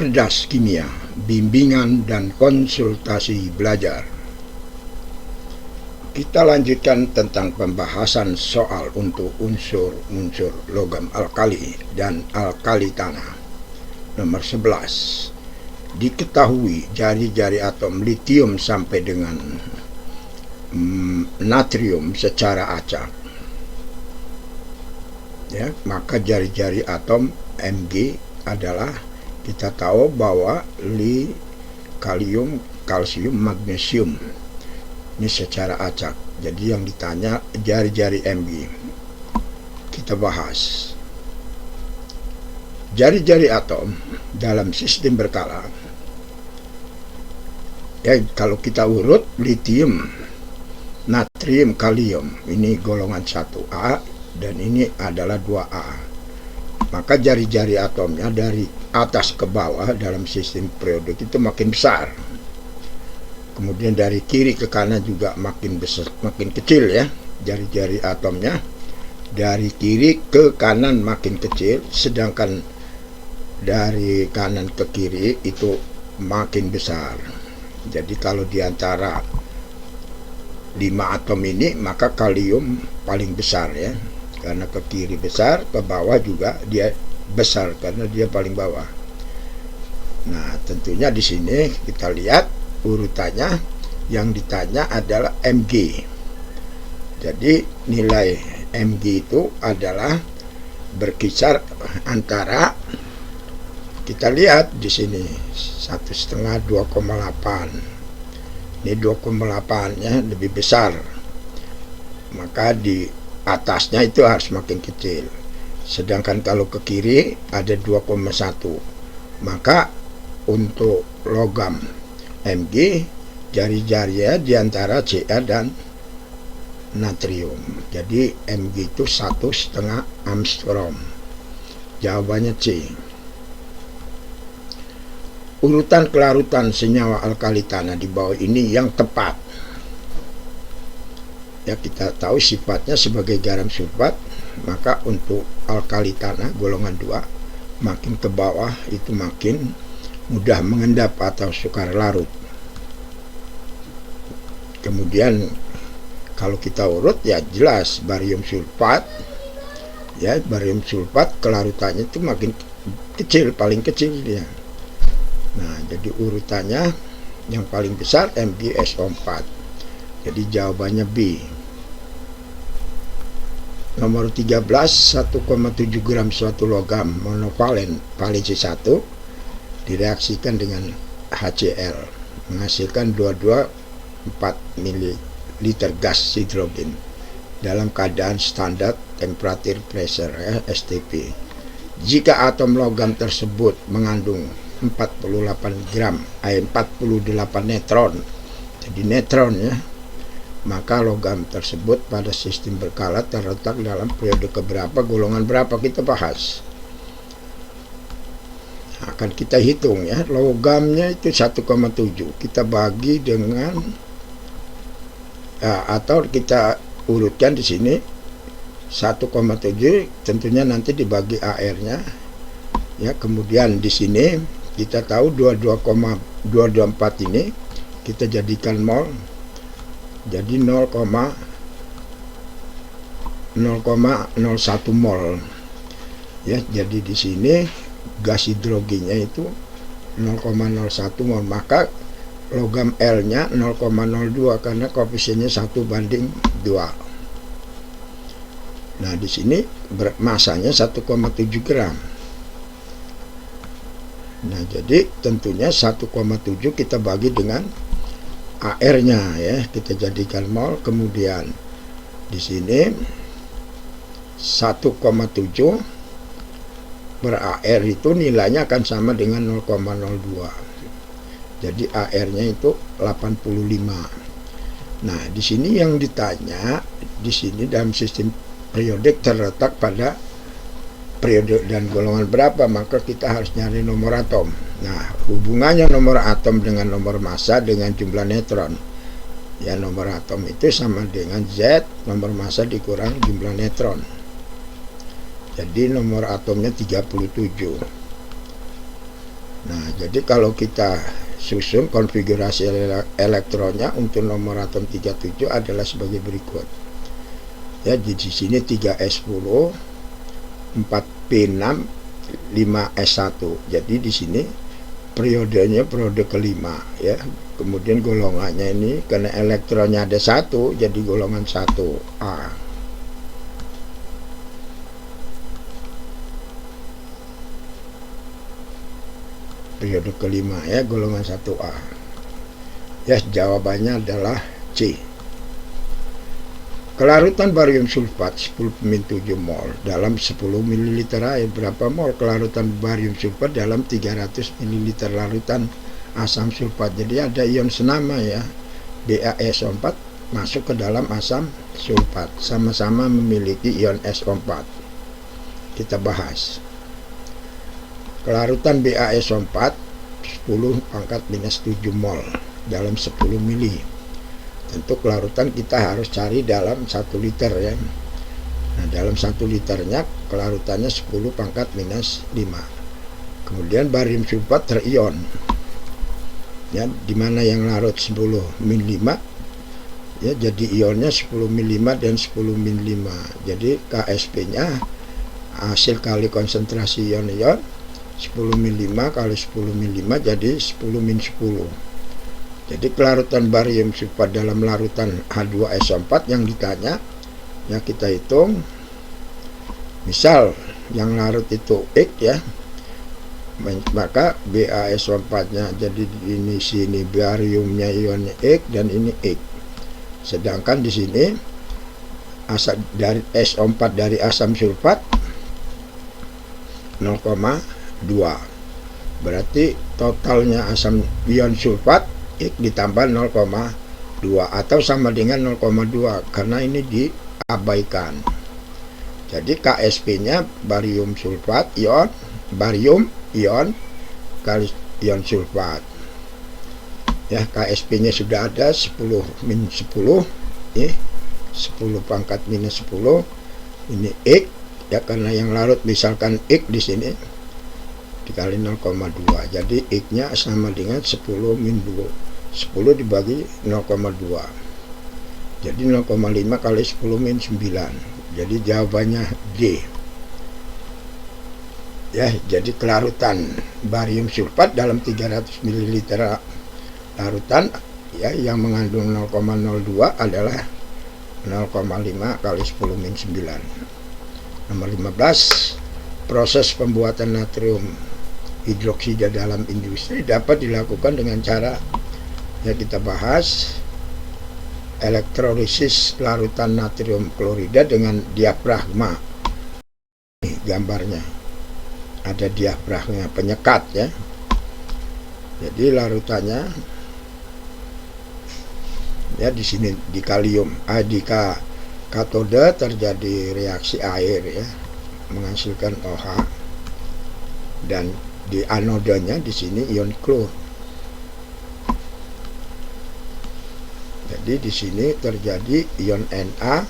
Cerdas Kimia, Bimbingan dan Konsultasi Belajar. Kita lanjutkan tentang pembahasan soal untuk unsur-unsur logam alkali dan alkali tanah. Nomor 11. Diketahui jari-jari atom litium sampai dengan natrium secara acak. Ya, maka jari-jari atom Mg adalah, kita tahu bahwa Li, kalium, kalsium, magnesium. Ini secara acak. Jadi yang ditanya jari-jari Mg. Kita bahas. Jari-jari atom dalam sistem berkala. Ya, kalau kita urut, litium, natrium, kalium, ini golongan 1A dan ini adalah 2A. Maka jari-jari atomnya dari atas ke bawah dalam sistem periodik itu makin besar. Kemudian dari kiri ke kanan juga makin besar, makin kecil ya. Jari-jari atomnya dari kiri ke kanan makin kecil, sedangkan dari kanan ke kiri itu makin besar. Jadi kalau diantara 5 atom ini, maka kalium paling besar ya. Karena ke kiri besar, ke bawah juga dia besar karena dia paling bawah. Nah, tentunya di sini kita lihat urutannya, yang ditanya adalah Mg. Jadi nilai Mg itu adalah berkisar antara, kita lihat di sini 1,5 2,8. Ini 2,8 ya, lebih besar. Maka di atasnya itu harus makin kecil. Sedangkan kalau ke kiri ada 2,1. Maka untuk logam Mg, jari-jarinya diantara Ca dan natrium. Jadi Mg itu 1,5 Armstrong. Jawabannya C. Urutan kelarutan senyawa alkali tanah di bawah ini yang tepat. Ya, kita tahu sifatnya sebagai garam sulfat, maka untuk alkali tanah golongan 2 makin ke bawah itu makin mudah mengendap atau sukar larut. Kemudian kalau kita urut ya jelas barium sulfat, ya barium sulfat kelarutannya itu makin kecil, paling kecil dia. Nah, jadi urutannya yang paling besar MgSO4. Jadi jawabannya B. Nomor 13, 1,7 gram suatu logam monovalen valensi 1 direaksikan dengan HCl menghasilkan 4 ml gas hidrogen dalam keadaan standar temperature pressure STP. Jika atom logam tersebut mengandung 48 gram 48 neutron, jadi neutron ya, maka logam tersebut pada sistem berkala terletak dalam periode keberapa, golongan berapa, kita bahas. Akan kita hitung ya, logamnya itu 1,7 kita bagi dengan atau kita urutkan di sini 1,7 tentunya nanti dibagi AR-nya ya. Kemudian di sini kita tahu 22,224 ini kita jadikan mol. Jadi 0,01 mol ya. Jadi di sini gas hidrogennya itu 0,01 mol, maka logam L-nya 0,02 karena koefisiennya 1:2. Nah, di sini masanya 1,7 gram. Nah, jadi tentunya 1,7 kita bagi dengan AR-nya ya, kita jadikan mol. Kemudian di sini 1,7 per AR itu nilainya akan sama dengan 0,02. Jadi AR-nya itu 85. Nah, di sini yang ditanya, di sini dalam sistem periodik terletak pada periode dan golongan berapa, maka kita harus nyari nomor atom. Nah, hubungannya nomor atom dengan nomor massa dengan jumlah neutron. Ya, nomor atom itu sama dengan Z, nomor massa dikurang jumlah neutron. Jadi nomor atomnya 37. Nah, jadi kalau kita susun konfigurasi elektronnya untuk nomor atom 37 adalah sebagai berikut. Ya, di sini 3s10, 4p6, 5s1. Jadi di sini periodenya periode kelima ya. Kemudian golongannya ini karena elektronnya ada 1 jadi golongan 1A. Periode kelima ya, golongan 1A. Ya, jawabannya adalah C. Kelarutan barium sulfat 10,7 mol dalam 10 ml air. Berapa mol kelarutan barium sulfat dalam 300 ml larutan asam sulfat? Jadi ada ion senama ya, BaSO4 masuk ke dalam asam sulfat, sama-sama memiliki ion SO4. Kita bahas. Kelarutan BaSO4 10⁻⁻7 mol dalam 10 mili. Tentu kelarutan kita harus cari dalam 1 liter ya. Nah, dalam 1 liternya kelarutannya 10⁻⁵. Kemudian barium sulfat terion. Ya, dimana yang larut 10 min 5 ya, jadi ionnya 10 min 5 dan 10 min 5. Jadi KSP-nya hasil kali konsentrasi ion-ion 10 min 5 kali 10 min 5 jadi 10 min 10. Jadi kelarutan barium sulfat dalam larutan H2SO4 yang ditanya, ya kita hitung. Misal yang larut itu X ya, maka BaSO4-nya jadi ini sini bariumnya ionnya X dan ini X. Sedangkan di sini asam dari SO4 dari asam sulfat 0,2. Berarti totalnya asam ion sulfat X ditambah 0,2 atau sama dengan 0,2 karena ini diabaikan. Jadi KSP-nya barium sulfat ion, barium ion kali ion sulfat. Ya, KSP-nya sudah ada 10 min 10 ya, 10⁻⁻10. Ini X ya, karena yang larut misalkan X di sini dikali 0,2. Jadi X-nya sama dengan 10 min 2. 10 dibagi 0,2. Jadi 0,5 kali 10 min 9. Jadi jawabannya D. Ya, jadi kelarutan barium sulfat dalam 300 ml larutan ya yang mengandung 0,02 adalah 0,5 kali 10 min 9. Nomor 15, proses pembuatan natrium hidroksida dalam industri dapat dilakukan dengan cara ya kita bahas elektrolisis larutan natrium klorida dengan diafragma. Ini gambarnya ada diafragma penyekat ya. Jadi larutannya ya di sini di kalium di katode terjadi reaksi air ya menghasilkan OH, dan di anodanya di sini ion klor. Jadi di sini terjadi ion Na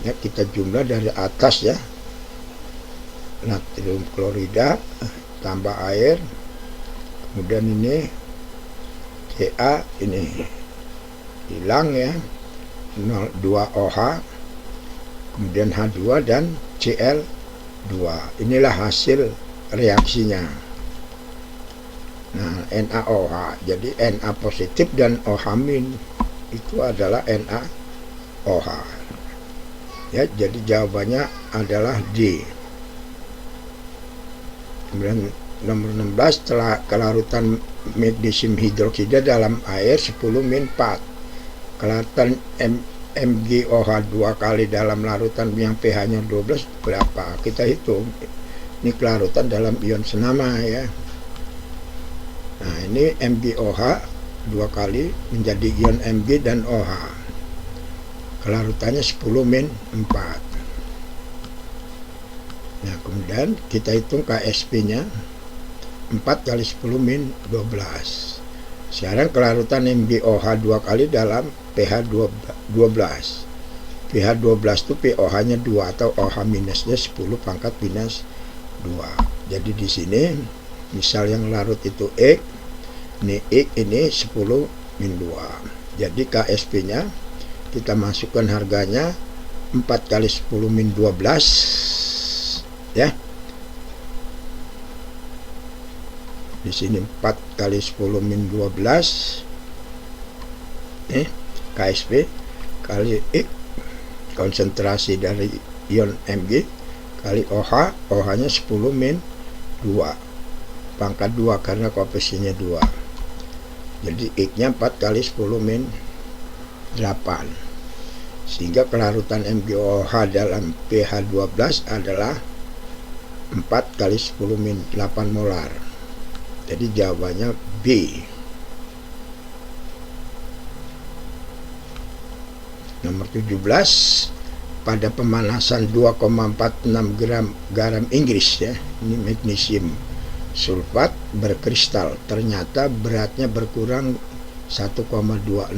ya, kita jumlah dari atas ya, natrium klorida tambah air, kemudian ini Ca ini hilang ya, 2 OH, kemudian H2 dan Cl2. Inilah hasil reaksinya. Nah, NaOH. Jadi Na positif dan OH min itu adalah NaOH. Ya, jadi jawabannya adalah D. Kemudian nomor 16, setelah kelarutan magnesium hidroksida dalam air 10 min 4. Kelarutan MgOH 2 kali dalam larutan yang pH-nya 12 berapa? Kita hitung. Ini kelarutan dalam ion senama ya. Nah, ini MgOH 2 kali menjadi ion Mg dan OH. Kelarutannya 10 min 4. Nah, kemudian kita hitung KSP-nya 4 kali 10 min 12. Sekarang kelarutan MgOH 2 kali dalam pH 12. pH 12 itu pOH-nya 2 atau OH minusnya 10⁻⁻2. Jadi di sini misal yang larut itu X, ini 10 min 2. Jadi KSP nya kita masukkan harganya 4 kali 10 min 12 ya. Di sini 4 kali 10 min 12 KSP kali X konsentrasi dari ion Mg kali OH, OH nya 10 min 2 pangkat 2 karena koefisiennya 2. Jadi X nya 4 kali 10 min 8, sehingga kelarutan MgOH dalam pH 12 adalah 4 kali 10 min 8 molar. Jadi jawabannya B. Nomor 17, pada pemanasan 2,46 gram garam Inggris ya, ini magnesium sulfat berkristal, ternyata beratnya berkurang 1,26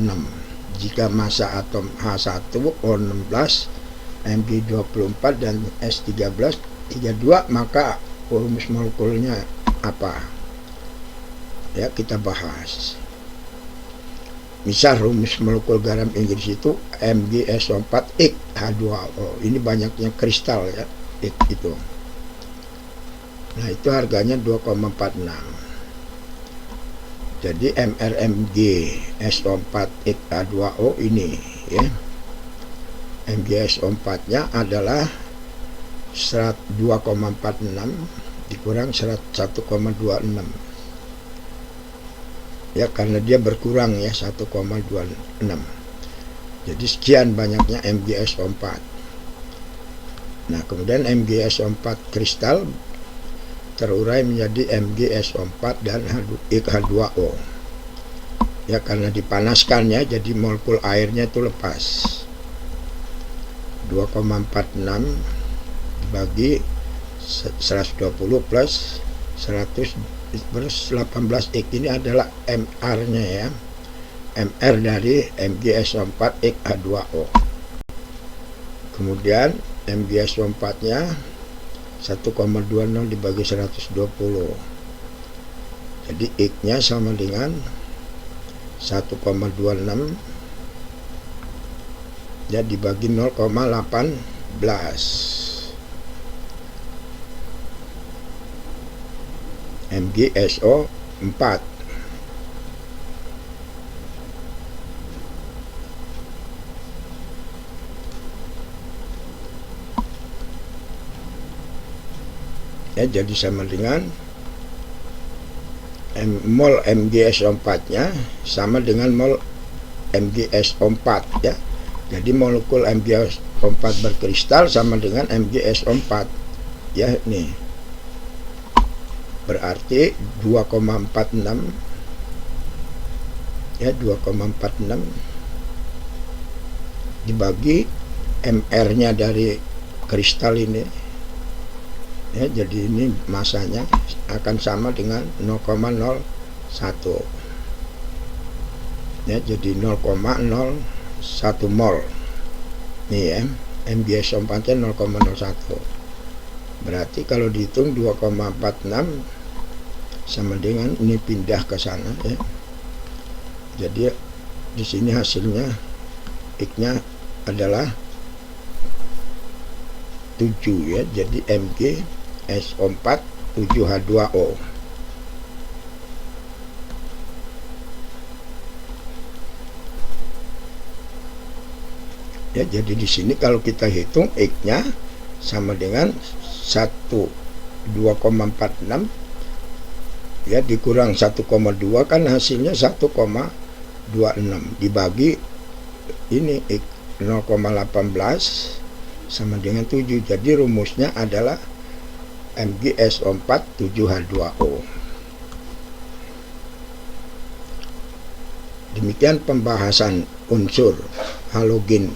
jika massa atom H1O16 Mg24 dan S13 32, maka rumus molekulnya apa? Ya, kita bahas. Misal rumus molekul garam Inggris itu MgSO4X H2O. Ini banyaknya kristal ya, X itu. Nah, itu harganya 2,46. Jadi MrMgSO4X H2O ini ya. MgSO4-nya adalah 2,46 dikurang 1,26. Ya, karena dia berkurang ya 1,26. Jadi sekian banyaknya MgSO4. Nah, kemudian MgSO4 kristal terurai menjadi MgSO4 dan H2O. Ya, karena dipanaskan ya, jadi molekul airnya itu lepas. 2,46 dibagi 120 plus 118X ini adalah MR-nya ya. MR dari MgSO4X H2O. Kemudian MgSO4-nya 1,20 dibagi 120. Jadi X-nya sama dengan 1,26 ya dibagi 0,18. MgSO4 ya, jadi sama dengan mol MgSO4 nya sama dengan mol MgSO4 ya. Jadi molekul MgSO4 berkristal sama dengan MgSO4 ya, nih berarti 2,46 ya, 2,46 dibagi MR-nya dari kristal ini ya, jadi ini masanya akan sama dengan 0,01 ya, jadi 0,01 mol nih ya, MgSO4 nya 0,01. Berarti kalau dihitung 2,46 sama dengan ini pindah ke sana ya. Jadi di sini hasilnya X-nya adalah 7 ya. Jadi MgSO4 7H2O. Ya, jadi di sini kalau kita hitung X-nya sama dengan 2,46 ya dikurang 1,2 kan hasilnya 1,26 dibagi ini 0,18 sama dengan 7. Jadi rumusnya adalah MgSO4 7H2O. Demikian pembahasan unsur halogen